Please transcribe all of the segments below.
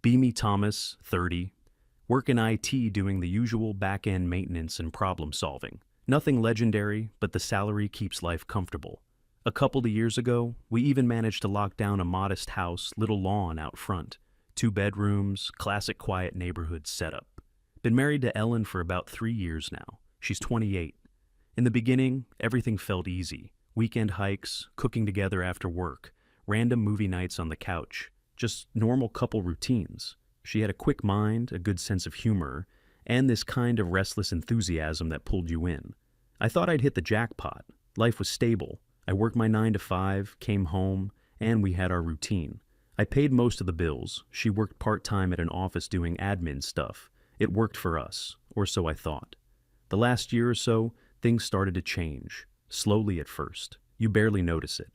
Be me Thomas, 30. Work in IT doing the usual back-end maintenance and problem solving. Nothing legendary, but the salary keeps life comfortable. A couple of years ago, we even managed to lock down a modest house, little lawn out front. 2 bedrooms, classic quiet neighborhood setup. Been married to Ellen for about 3 years now. She's 28. In the beginning, everything felt easy. Weekend hikes, cooking together after work, random movie nights on the couch. Just normal couple routines. She had a quick mind, a good sense of humor, and this kind of restless enthusiasm that pulled you in. I thought I'd hit the jackpot. Life was stable. I worked my 9 to 5, came home, and we had our routine. I paid most of the bills. She worked part-time at an office doing admin stuff. It worked for us, or so I thought. The last year or so, things started to change. Slowly at first. You barely notice it.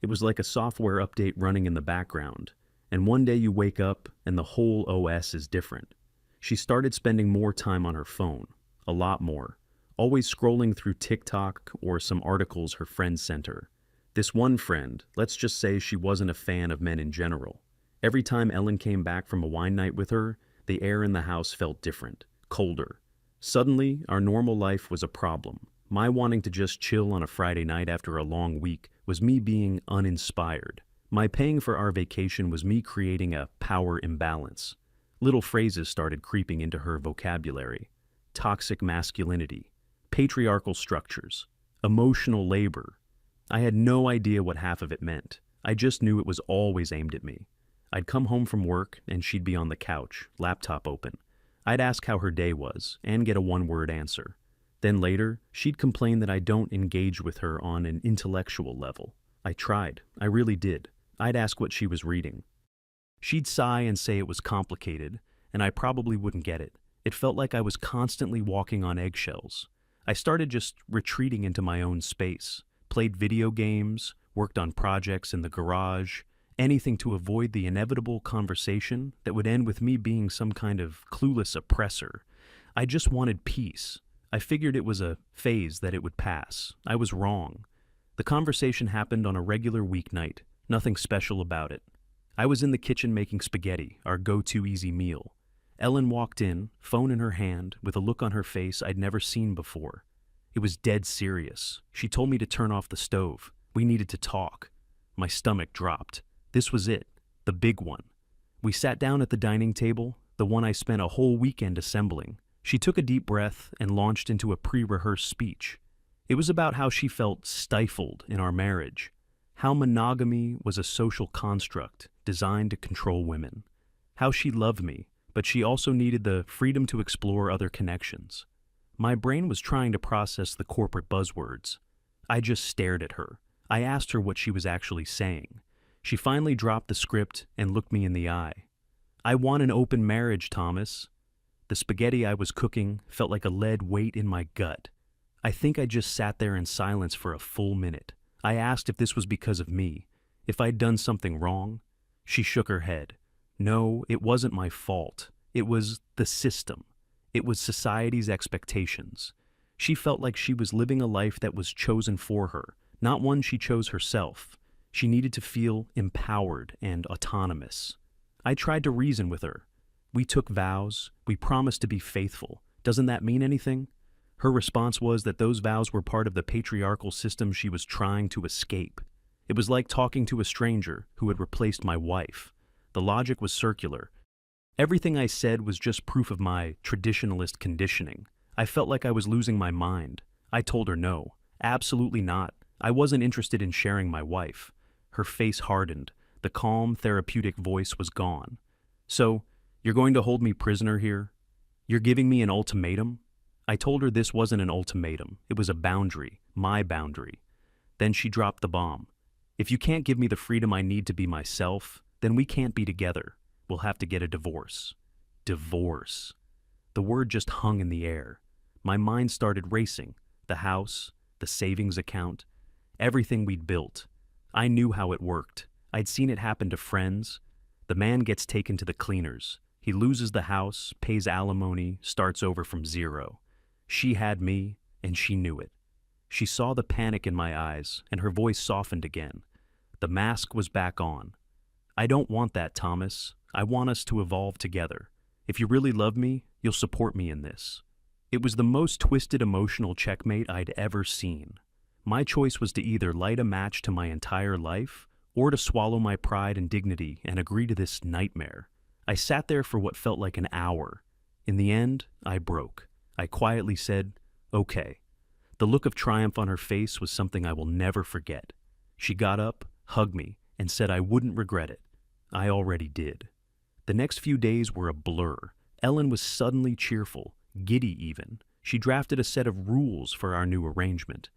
It was like a software update running in the background. And one day you wake up and the whole OS is different. She started spending more time on her phone. A lot more. Always scrolling through TikTok or some articles her friends sent her. This one friend, let's just say she wasn't a fan of men in general. Every time Ellen came back from a wine night with her, the air in the house felt different, colder. Suddenly, our normal life was a problem. My wanting to just chill on a Friday night after a long week was me being uninspired. My paying for our vacation was me creating a power imbalance. Little phrases started creeping into her vocabulary. Toxic masculinity, patriarchal structures, emotional labor. I had no idea what half of it meant. I just knew it was always aimed at me. I'd come home from work and she'd be on the couch, laptop open. I'd ask how her day was and get a one-word answer. Then later, she'd complain that I don't engage with her on an intellectual level. I tried. I really did. I'd ask what she was reading. She'd sigh and say it was complicated, and I probably wouldn't get it. It felt like I was constantly walking on eggshells. I started just retreating into my own space, played video games, worked on projects in the garage, anything to avoid the inevitable conversation that would end with me being some kind of clueless oppressor. I just wanted peace. I figured it was a phase that it would pass. I was wrong. The conversation happened on a regular weeknight. Nothing special about it. I was in the kitchen making spaghetti, our go-to easy meal. Ellen walked in, phone in her hand, with a look on her face I'd never seen before. It was dead serious. She told me to turn off the stove. We needed to talk. My stomach dropped. This was it, the big one. We sat down at the dining table, the one I spent a whole weekend assembling. She took a deep breath and launched into a pre-rehearsed speech. It was about how she felt stifled in our marriage, how monogamy was a social construct designed to control women, how she loved me, but she also needed the freedom to explore other connections. My brain was trying to process the corporate buzzwords. I just stared at her. I asked her what she was actually saying. She finally dropped the script and looked me in the eye. I want an open marriage, Thomas. The spaghetti I was cooking felt like a lead weight in my gut. I think I just sat there in silence for a full minute. I asked if this was because of me, if I'd done something wrong. She shook her head. No, it wasn't my fault. It was the system. It was society's expectations. She felt like she was living a life that was chosen for her, not one she chose herself. She needed to feel empowered and autonomous. I tried to reason with her. We took vows. We promised to be faithful. Doesn't that mean anything? Her response was that those vows were part of the patriarchal system she was trying to escape. It was like talking to a stranger who had replaced my wife. The logic was circular. Everything I said was just proof of my traditionalist conditioning. I felt like I was losing my mind. I told her no, absolutely not. I wasn't interested in sharing my wife. Her face hardened. The calm, therapeutic voice was gone. So, you're going to hold me prisoner here? You're giving me an ultimatum? I told her this wasn't an ultimatum. It was a boundary, my boundary. Then she dropped the bomb. If you can't give me the freedom I need to be myself, then we can't be together. We'll have to get a divorce. Divorce. The word just hung in the air. My mind started racing. The house, the savings account, everything we'd built. I knew how it worked. I'd seen it happen to friends. The man gets taken to the cleaners. He loses the house, pays alimony, starts over from zero. She had me, and she knew it. She saw the panic in my eyes, and her voice softened again. The mask was back on. I don't want that, Thomas. I want us to evolve together. If you really love me, you'll support me in this." It was the most twisted emotional checkmate I'd ever seen. My choice was to either light a match to my entire life or to swallow my pride and dignity and agree to this nightmare. I sat there for what felt like an hour. In the end, I broke. I quietly said, "Okay." The look of triumph on her face was something I will never forget. She got up, hugged me, and said I wouldn't regret it. I already did. The next few days were a blur. Ellen was suddenly cheerful, giddy even. She drafted a set of rules for our new arrangement.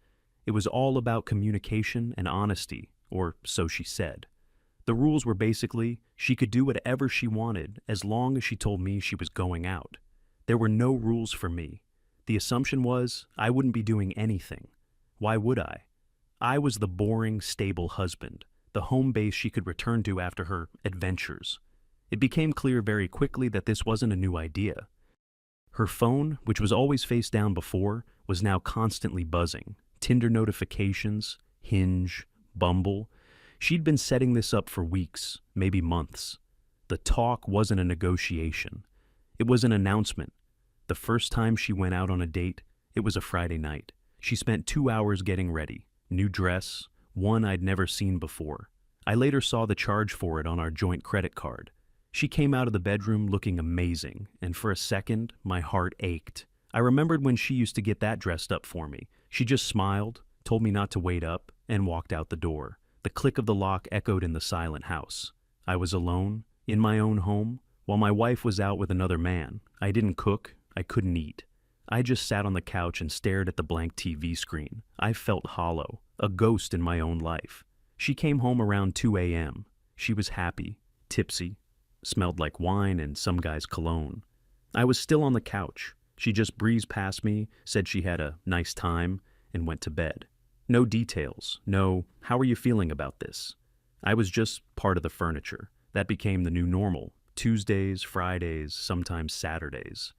It was all about communication and honesty, or so she said. The rules were basically, she could do whatever she wanted as long as she told me she was going out. There were no rules for me. The assumption was I wouldn't be doing anything. Why would I? I was the boring, stable husband, the home base she could return to after her adventures. It became clear very quickly that this wasn't a new idea. Her phone, which was always face down before, was now constantly buzzing. Tinder notifications, Hinge, Bumble. She'd been setting this up for weeks, maybe months. The talk wasn't a negotiation. It was an announcement. The first time she went out on a date, it was a Friday night. She spent 2 hours getting ready. New dress, one I'd never seen before. I later saw the charge for it on our joint credit card. She came out of the bedroom looking amazing, and for a second, my heart ached. I remembered when she used to get that dressed up for me. She just smiled, told me not to wait up, and walked out the door. The click of the lock echoed in the silent house. I was alone, in my own home, while my wife was out with another man. I didn't cook, I couldn't eat. I just sat on the couch and stared at the blank TV screen. I felt hollow, a ghost in my own life. She came home around 2 a.m. She was happy, tipsy, smelled like wine and some guy's cologne. I was still on the couch. She just breezed past me, said she had a nice time, and went to bed. No details, no, "How are you feeling about this?" I was just part of the furniture. That became the new normal. Tuesdays, Fridays, sometimes Saturdays.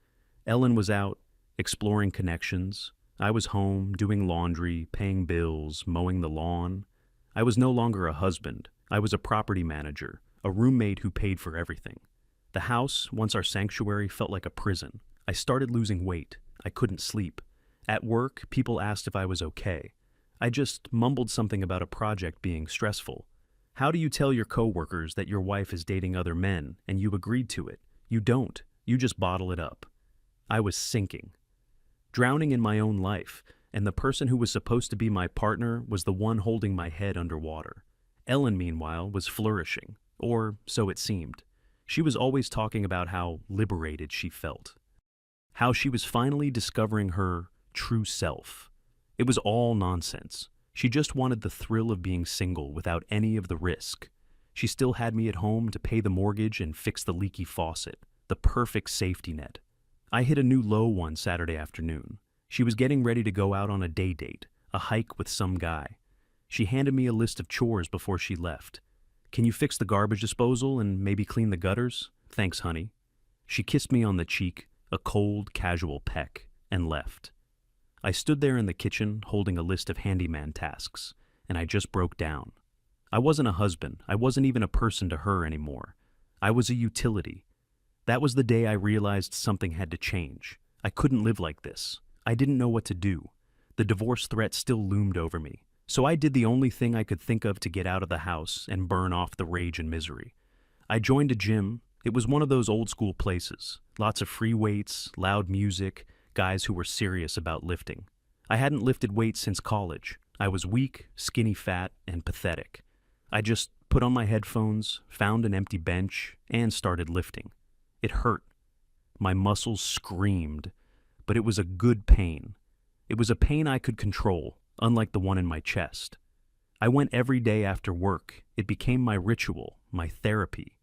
Ellen was out, exploring connections. I was home, doing laundry, paying bills, mowing the lawn. I was no longer a husband. I was a property manager, a roommate who paid for everything. The house, once our sanctuary, felt like a prison. I started losing weight. I couldn't sleep. At work, people asked if I was okay. I just mumbled something about a project being stressful. How do you tell your coworkers that your wife is dating other men and you agreed to it? You don't. You just bottle it up. I was sinking, drowning in my own life, and the person who was supposed to be my partner was the one holding my head underwater. Ellen, meanwhile, was flourishing, or so it seemed. She was always talking about how liberated she felt, how she was finally discovering her true self. It was all nonsense. She just wanted the thrill of being single without any of the risk. She still had me at home to pay the mortgage and fix the leaky faucet, the perfect safety net. I hit a new low one Saturday afternoon. She was getting ready to go out on a day date, a hike with some guy. She handed me a list of chores before she left. "Can you fix the garbage disposal and maybe clean the gutters? Thanks, honey." She kissed me on the cheek, a cold, casual peck, and left. I stood there in the kitchen holding a list of handyman tasks, and I just broke down. I wasn't a husband. I wasn't even a person to her anymore. I was a utility. That was the day I realized something had to change. I couldn't live like this. I didn't know what to do. The divorce threat still loomed over me. So I did the only thing I could think of to get out of the house and burn off the rage and misery. I joined a gym. It was one of those old school places. Lots of free weights, loud music, guys who were serious about lifting. I hadn't lifted weights since college. I was weak, skinny fat, and pathetic. I just put on my headphones, found an empty bench, and started lifting. It hurt. My muscles screamed, but it was a good pain. It was a pain I could control, unlike the one in my chest. I went every day after work. It became my ritual, my therapy.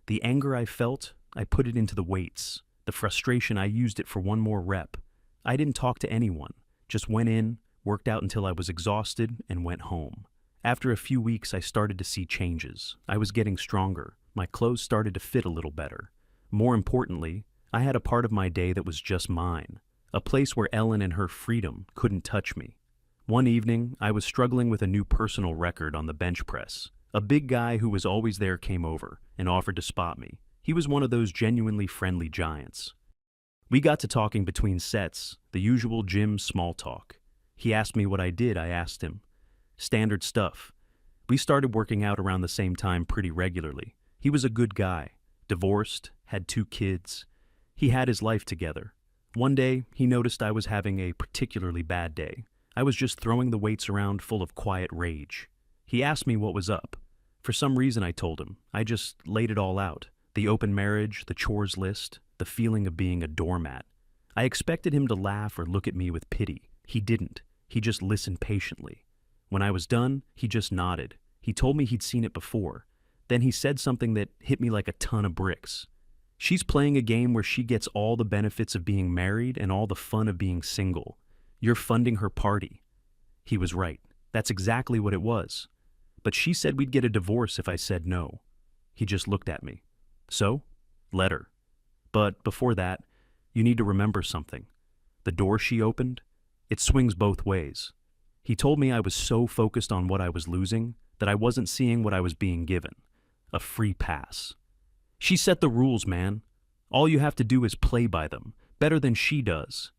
The anger I felt, I put it into the weights. The frustration, I used it for one more rep. I didn't talk to anyone, just went in, worked out until I was exhausted, and went home. After a few weeks, I started to see changes. I was getting stronger. My clothes started to fit a little better. More importantly, I had a part of my day that was just mine, a place where Ellen and her freedom couldn't touch me. One evening, I was struggling with a new personal record on the bench press. A big guy who was always there came over and offered to spot me. He was one of those genuinely friendly giants. We got to talking between sets, the usual gym small talk. He asked me what I did, I asked him. Standard stuff. We started working out around the same time pretty regularly. He was a good guy, divorced, had 2 kids. He had his life together. One day, he noticed I was having a particularly bad day. I was just throwing the weights around full of quiet rage. He asked me what was up. For some reason, I told him. I just laid it all out. The open marriage, the chores list, the feeling of being a doormat. I expected him to laugh or look at me with pity. He didn't. He just listened patiently. When I was done, he just nodded. He told me he'd seen it before. Then he said something that hit me like a ton of bricks. She's playing a game where she gets all the benefits of being married and all the fun of being single. You're funding her party. He was right. That's exactly what it was. But she said we'd get a divorce if I said no. He just looked at me. So, let her. But before that, you need to remember something. The door she opened, it swings both ways. He told me I was so focused on what I was losing that I wasn't seeing what I was being given. A free pass. She set the rules, man. All you have to do is play by them, better than she does.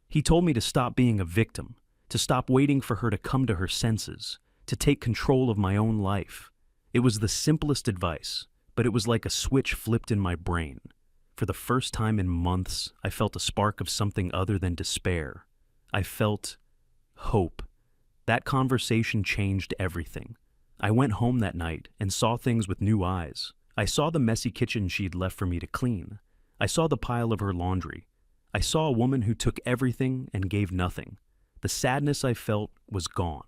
He told me to stop being a victim, to stop waiting for her to come to her senses, to take control of my own life. It was the simplest advice, but it was like a switch flipped in my brain. For the first time in months, I felt a spark of something other than despair. I felt hope. That conversation changed everything. I went home that night and saw things with new eyes. I saw the messy kitchen she'd left for me to clean. I saw the pile of her laundry. I saw a woman who took everything and gave nothing. The sadness I felt was gone,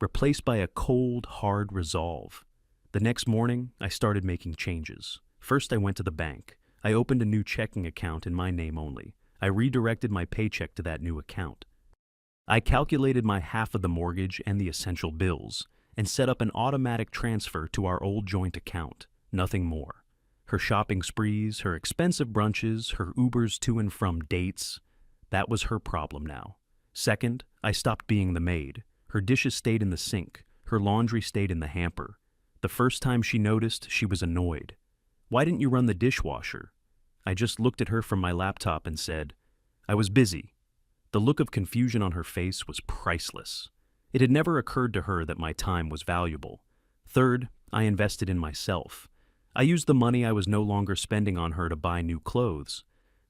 replaced by a cold, hard resolve. The next morning, I started making changes. First, I went to the bank. I opened a new checking account in my name only. I redirected my paycheck to that new account. I calculated my half of the mortgage and the essential bills, and set up an automatic transfer to our old joint account. Nothing more. Her shopping sprees, her expensive brunches, her Ubers to and from dates, that was her problem now. Second, I stopped being the maid. Her dishes stayed in the sink. Her laundry stayed in the hamper. The first time she noticed, she was annoyed. Why didn't you run the dishwasher? I just looked at her from my laptop and said, I was busy. The look of confusion on her face was priceless. It had never occurred to her that my time was valuable. Third, I invested in myself. I used the money I was no longer spending on her to buy new clothes.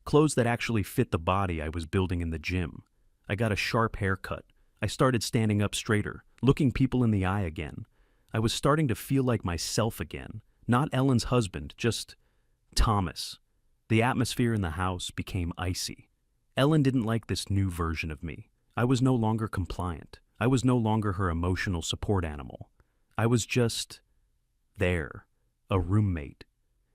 Clothes that actually fit the body I was building in the gym. I got a sharp haircut. I started standing up straighter, looking people in the eye again. I was starting to feel like myself again. Not Ellen's husband, just Thomas. The atmosphere in the house became icy. Ellen didn't like this new version of me. I was no longer compliant. I was no longer her emotional support animal. I was just there, a roommate.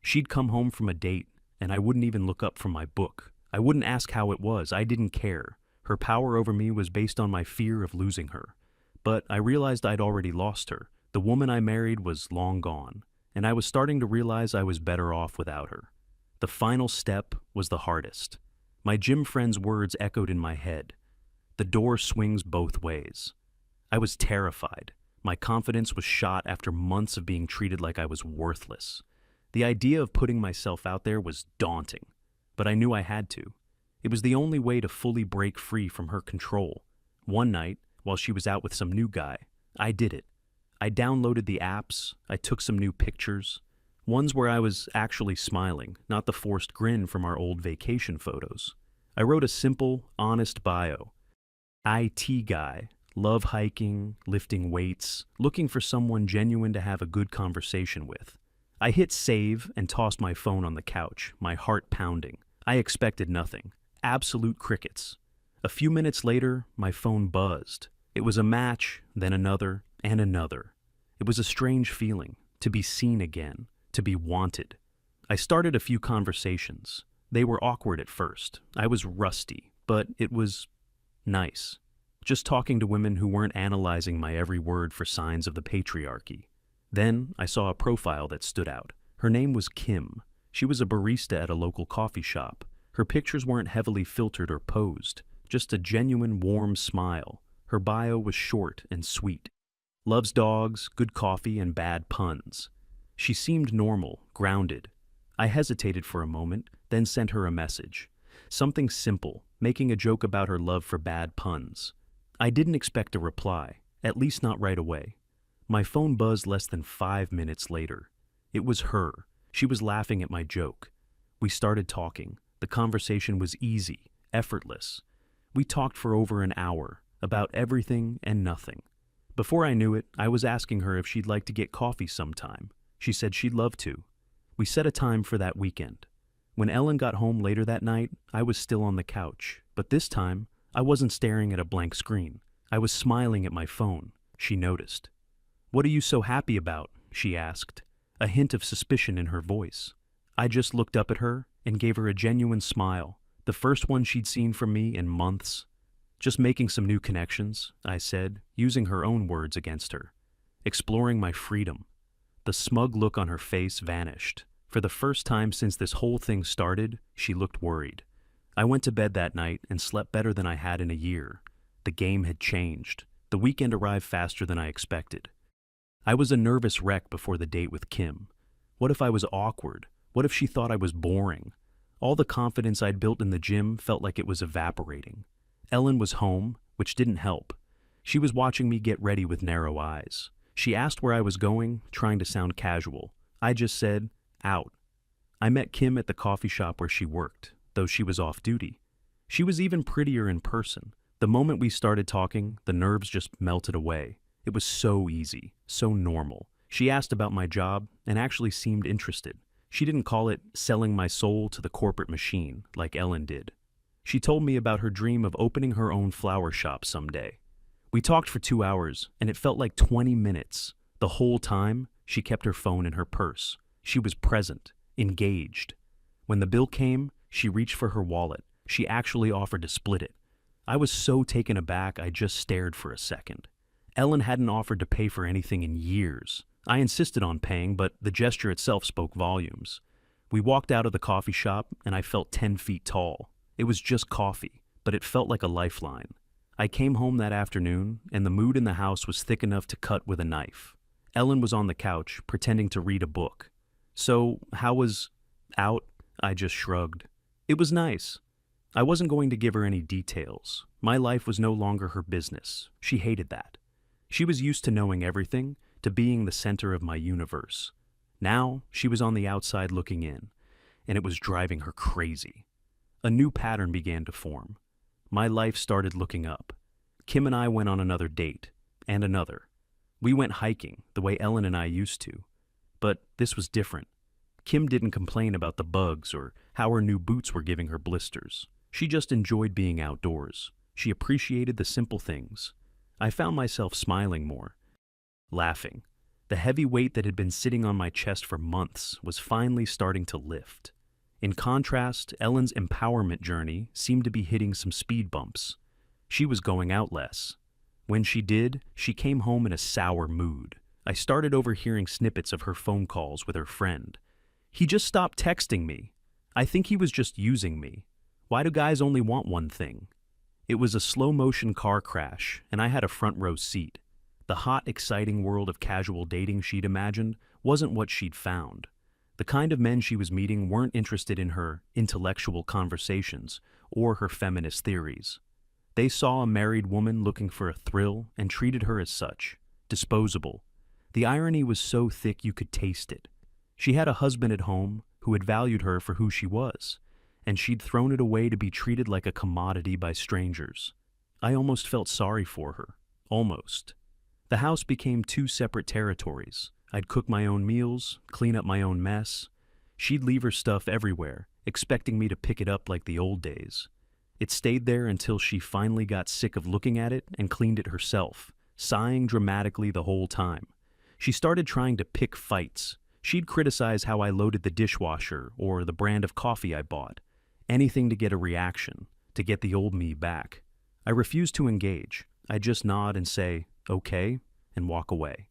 She'd come home from a date, and I wouldn't even look up from my book. I wouldn't ask how it was. I didn't care. Her power over me was based on my fear of losing her. But I realized I'd already lost her. The woman I married was long gone, and I was starting to realize I was better off without her. The final step was the hardest. My gym friend's words echoed in my head. The door swings both ways. I was terrified. My confidence was shot after months of being treated like I was worthless. The idea of putting myself out there was daunting, but I knew I had to. It was the only way to fully break free from her control. One night, while she was out with some new guy, I did it. I downloaded the apps, I took some new pictures, ones where I was actually smiling, not the forced grin from our old vacation photos. I wrote a simple, honest bio. IT guy, love hiking, lifting weights, looking for someone genuine to have a good conversation with. I hit save and tossed my phone on the couch, my heart pounding. I expected nothing. Absolute crickets. A few minutes later, my phone buzzed. It was a match, then another, and another. It was a strange feeling, to be seen again, to be wanted. I started a few conversations. They were awkward at first. I was rusty, but it was nice. Just talking to women who weren't analyzing my every word for signs of the patriarchy. Then I saw a profile that stood out. Her name was Kim. She was a barista at a local coffee shop. Her pictures weren't heavily filtered or posed, just a genuine warm smile. Her bio was short and sweet. Loves dogs, good coffee, and bad puns. She seemed normal, grounded. I hesitated for a moment, then sent her a message. Something simple, making a joke about her love for bad puns. I didn't expect a reply, at least not right away. My phone buzzed less than 5 minutes later. It was her. She was laughing at my joke. We started talking. The conversation was easy, effortless. We talked for over an hour, about everything and nothing. Before I knew it, I was asking her if she'd like to get coffee sometime. She said she'd love to. We set a time for that weekend. When Ellen got home later that night, I was still on the couch, but this time, I wasn't staring at a blank screen. I was smiling at my phone. She noticed. "What are you so happy about?" she asked, a hint of suspicion in her voice. I just looked up at her and gave her a genuine smile, the first one she'd seen from me in months. "Just making some new connections," I said, using her own words against her. "Exploring my freedom." The smug look on her face vanished. For the first time since this whole thing started, she looked worried. I went to bed that night and slept better than I had in a year. The game had changed. The weekend arrived faster than I expected. I was a nervous wreck before the date with Kim. What if I was awkward? What if she thought I was boring? All the confidence I'd built in the gym felt like it was evaporating. Ellen was home, which didn't help. She was watching me get ready with narrow eyes. She asked where I was going, trying to sound casual. I just said, "Out." I met Kim at the coffee shop where she worked, though she was off duty. She was even prettier in person. The moment we started talking, the nerves just melted away. It was so easy, so normal. She asked about my job and actually seemed interested. She didn't call it selling my soul to the corporate machine like Ellen did. She told me about her dream of opening her own flower shop someday. We talked for 2 hours, and it felt like 20 minutes. The whole time, she kept her phone in her purse. She was present, engaged. When the bill came, she reached for her wallet. She actually offered to split it. I was so taken aback I just stared for a second. Ellen hadn't offered to pay for anything in years. I insisted on paying, but the gesture itself spoke volumes. We walked out of the coffee shop, and I felt 10 feet tall. It was just coffee, but it felt like a lifeline. I came home that afternoon, and the mood in the house was thick enough to cut with a knife. Ellen was on the couch, pretending to read a book. "So, how was out?" I just shrugged. It was nice. I wasn't going to give her any details. My life was no longer her business. She hated that. She was used to knowing everything, to being the center of my universe. Now, she was on the outside looking in, and it was driving her crazy. A new pattern began to form. My life started looking up. Kim and I went on another date, and another. We went hiking, the way Ellen and I used to. But this was different. Kim didn't complain about the bugs or how her new boots were giving her blisters. She just enjoyed being outdoors. She appreciated the simple things. I found myself smiling more, laughing. The heavy weight that had been sitting on my chest for months was finally starting to lift. In contrast, Ellen's empowerment journey seemed to be hitting some speed bumps. She was going out less. When she did, she came home in a sour mood. I started overhearing snippets of her phone calls with her friend. "He just stopped texting me. I think he was just using me. Why do guys only want one thing?" It was a slow-motion car crash, and I had a front row seat. The hot, exciting world of casual dating she'd imagined wasn't what she'd found. The kind of men she was meeting weren't interested in her intellectual conversations or her feminist theories. They saw a married woman looking for a thrill and treated her as such, disposable. The irony was so thick you could taste it. She had a husband at home who had valued her for who she was, and she'd thrown it away to be treated like a commodity by strangers. I almost felt sorry for her. Almost. The house became 2 separate territories. I'd cook my own meals, clean up my own mess. She'd leave her stuff everywhere, expecting me to pick it up like the old days. It stayed there until she finally got sick of looking at it and cleaned it herself, sighing dramatically the whole time. She started trying to pick fights. She'd criticize how I loaded the dishwasher or the brand of coffee I bought. Anything to get a reaction, to get the old me back. I refused to engage. I'd just nod and say, "Okay," and walk away.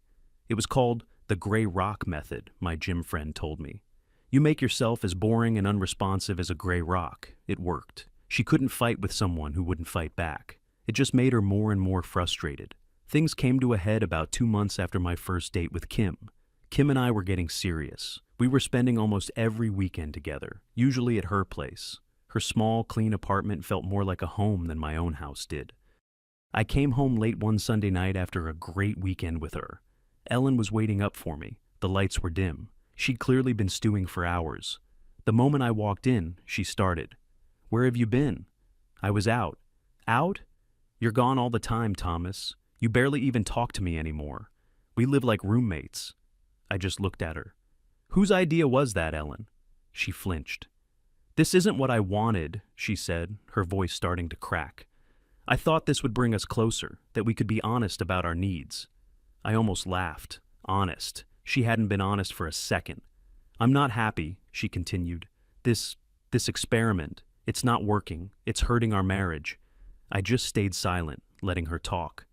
It was called the gray rock method, my gym friend told me. You make yourself as boring and unresponsive as a gray rock. It worked. She couldn't fight with someone who wouldn't fight back. It just made her more and more frustrated. Things came to a head about 2 months after my first date with Kim. Kim and I were getting serious. We were spending almost every weekend together, usually at her place. Her small, clean apartment felt more like a home than my own house did. I came home late one Sunday night after a great weekend with her. Ellen was waiting up for me. The lights were dim. She'd clearly been stewing for hours. The moment I walked in, she started. "Where have you been?" "I was out." "Out? You're gone all the time, Thomas. You barely even talk to me anymore. We live like roommates." I just looked at her. "Whose idea was that, Ellen?" She flinched. "This isn't what I wanted," she said, her voice starting to crack. "I thought this would bring us closer, that we could be honest about our needs." I almost laughed. Honest. She hadn't been honest for a second. "I'm not happy," she continued. This experiment, it's not working. It's hurting our marriage." I just stayed silent, letting her talk.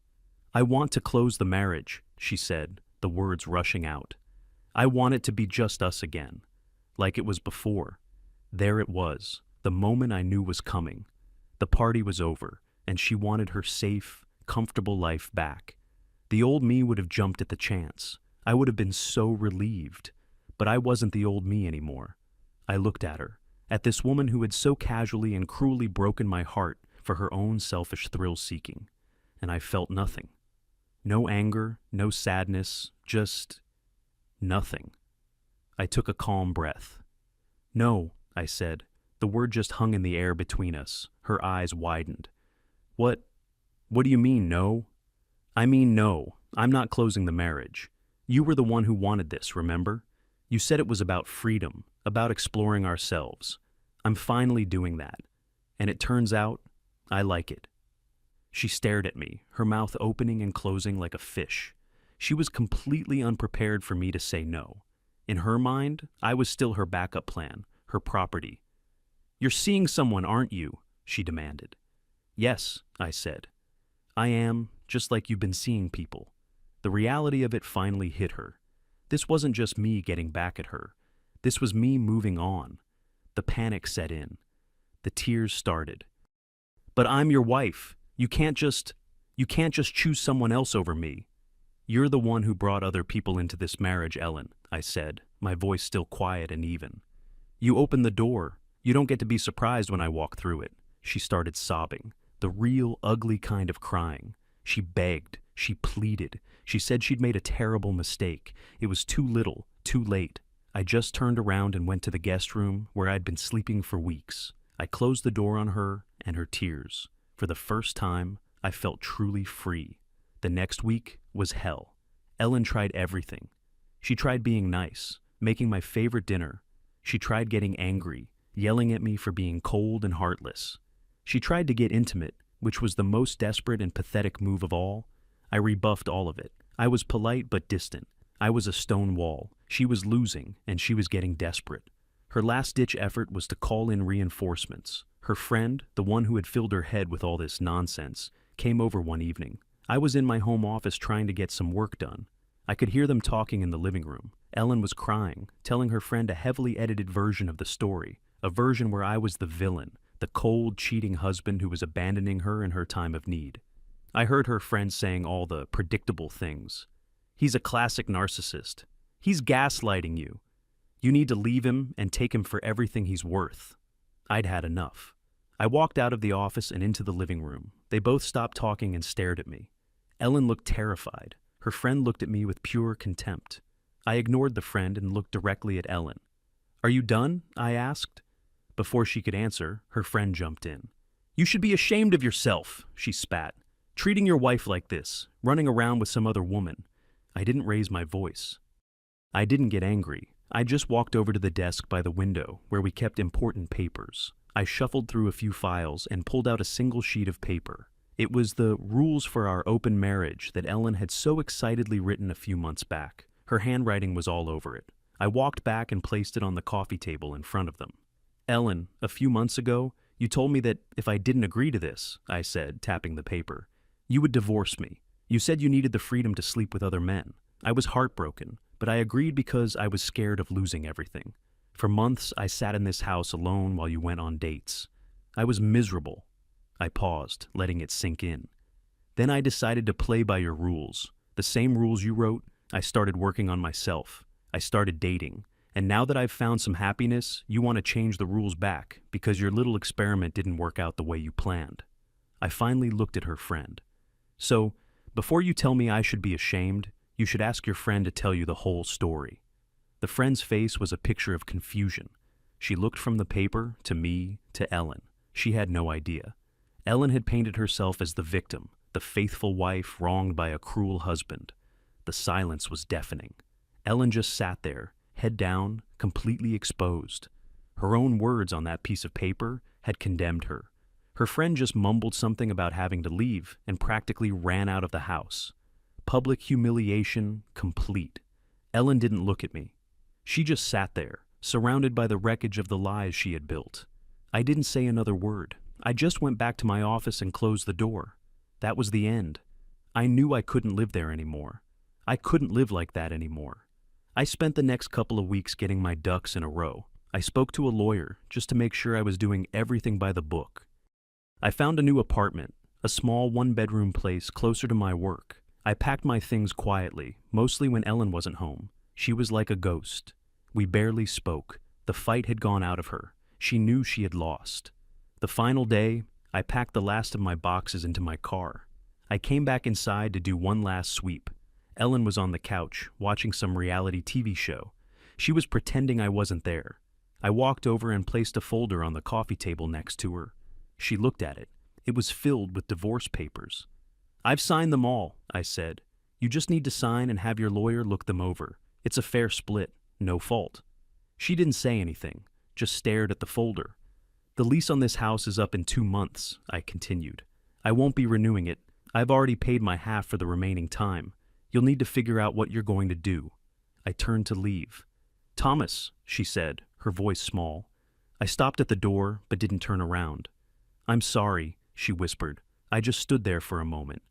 "I want to close the marriage," she said, the words rushing out. "I want it to be just us again, like it was before." There it was, the moment I knew was coming. The party was over, and she wanted her safe, comfortable life back. The old me would have jumped at the chance. I would have been so relieved. But I wasn't the old me anymore. I looked at her, at this woman who had so casually and cruelly broken my heart for her own selfish thrill-seeking, and I felt nothing. No anger, no sadness, just nothing. I took a calm breath. "No," I said. The word just hung in the air between us. Her eyes widened. What do you mean, no?" "I mean no. I'm not closing the marriage. You were the one who wanted this, remember? You said it was about freedom, about exploring ourselves. I'm finally doing that. And it turns out, I like it." She stared at me, her mouth opening and closing like a fish. She was completely unprepared for me to say no. In her mind, I was still her backup plan, her property. "You're seeing someone, aren't you?" she demanded. "Yes," I said. "I am, just like you've been seeing people." The reality of it finally hit her. This wasn't just me getting back at her. This was me moving on. The panic set in. The tears started. "But I'm your wife. You can't just choose someone else over me." "You're the one who brought other people into this marriage, Ellen," I said, my voice still quiet and even. "You opened the door. You don't get to be surprised when I walk through it." She started sobbing, the real ugly kind of crying. She begged. She pleaded. She said she'd made a terrible mistake. It was too little, too late. I just turned around and went to the guest room where I'd been sleeping for weeks. I closed the door on her and her tears. For the first time, I felt truly free. The next week was hell. Ellen tried everything. She tried being nice, making my favorite dinner. She tried getting angry, yelling at me for being cold and heartless. She tried to get intimate, which was the most desperate and pathetic move of all. I rebuffed all of it. I was polite but distant. I was a stone wall. She was losing, and she was getting desperate. Her last-ditch effort was to call in reinforcements. Her friend, the one who had filled her head with all this nonsense, came over one evening. I was in my home office trying to get some work done. I could hear them talking in the living room. Ellen was crying, telling her friend a heavily edited version of the story, a version where I was the villain, the cold, cheating husband who was abandoning her in her time of need. I heard her friend saying all the predictable things. "He's a classic narcissist. He's gaslighting you. You need to leave him and take him for everything he's worth." I'd had enough. I walked out of the office and into the living room. They both stopped talking and stared at me. Ellen looked terrified. Her friend looked at me with pure contempt. I ignored the friend and looked directly at Ellen. "Are you done?" I asked. Before she could answer, her friend jumped in. "You should be ashamed of yourself," she spat. "Treating your wife like this, running around with some other woman." I didn't raise my voice. I didn't get angry. I just walked over to the desk by the window where we kept important papers. I shuffled through a few files and pulled out a single sheet of paper. It was the rules for our open marriage that Ellen had so excitedly written a few months back. Her handwriting was all over it. I walked back and placed it on the coffee table in front of them. "Ellen, a few months ago, you told me that if I didn't agree to this," I said, tapping the paper, "you would divorce me. You said you needed the freedom to sleep with other men. I was heartbroken, but I agreed because I was scared of losing everything. For months, I sat in this house alone while you went on dates. I was miserable." I paused, letting it sink in. "Then I decided to play by your rules. The same rules you wrote, I started working on myself. I started dating. And now that I've found some happiness, you want to change the rules back because your little experiment didn't work out the way you planned. I finally looked at her friend. So, before you tell me I should be ashamed, you should ask your friend to tell you the whole story. The friend's face was a picture of confusion. She looked from the paper to me to Ellen. She had no idea. Ellen had painted herself as the victim, the faithful wife wronged by a cruel husband. The silence was deafening. Ellen just sat there, head down, completely exposed. Her own words on that piece of paper had condemned her. Her friend just mumbled something about having to leave and practically ran out of the house. Public humiliation complete. Ellen didn't look at me. She just sat there, surrounded by the wreckage of the lies she had built. I didn't say another word. I just went back to my office and closed the door. That was the end. I knew I couldn't live there anymore. I couldn't live like that anymore. I spent the next couple of weeks getting my ducks in a row. I spoke to a lawyer just to make sure I was doing everything by the book. I found a new apartment, a small one-bedroom place closer to my work. I packed my things quietly, mostly when Ellen wasn't home. She was like a ghost. We barely spoke. The fight had gone out of her. She knew she had lost. The final day, I packed the last of my boxes into my car. I came back inside to do one last sweep. Ellen was on the couch, watching some reality TV show. She was pretending I wasn't there. I walked over and placed a folder on the coffee table next to her. She looked at it. It was filled with divorce papers. "I've signed them all," I said. "You just need to sign and have your lawyer look them over. It's a fair split, no fault." She didn't say anything, just stared at the folder. "The lease on this house is up in 2 months," I continued. "I won't be renewing it. I've already paid my half for the remaining time. You'll need to figure out what you're going to do." I turned to leave. "Thomas," she said, her voice small. I stopped at the door, but didn't turn around. "I'm sorry," she whispered. I just stood there for a moment.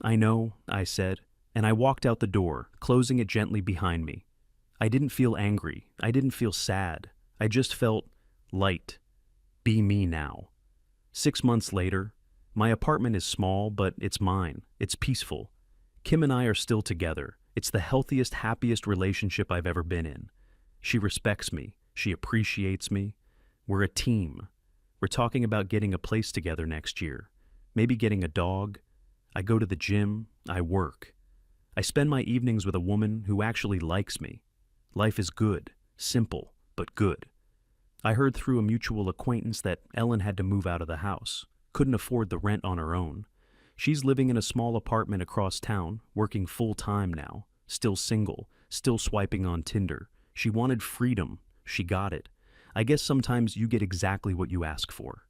"I know," I said, and I walked out the door, closing it gently behind me. I didn't feel angry. I didn't feel sad. I just felt light. Be me now. 6 months later, my apartment is small, but it's mine. It's peaceful. Kim and I are still together. It's the healthiest, happiest relationship I've ever been in. She respects me. She appreciates me. We're a team. We're talking about getting a place together next year. Maybe getting a dog. I go to the gym. I work. I spend my evenings with a woman who actually likes me. Life is good. Simple, but good. I heard through a mutual acquaintance that Ellen had to move out of the house. Couldn't afford the rent on her own. She's living in a small apartment across town, working full-time now. Still single. Still swiping on Tinder. She wanted freedom. She got it. I guess sometimes you get exactly what you ask for.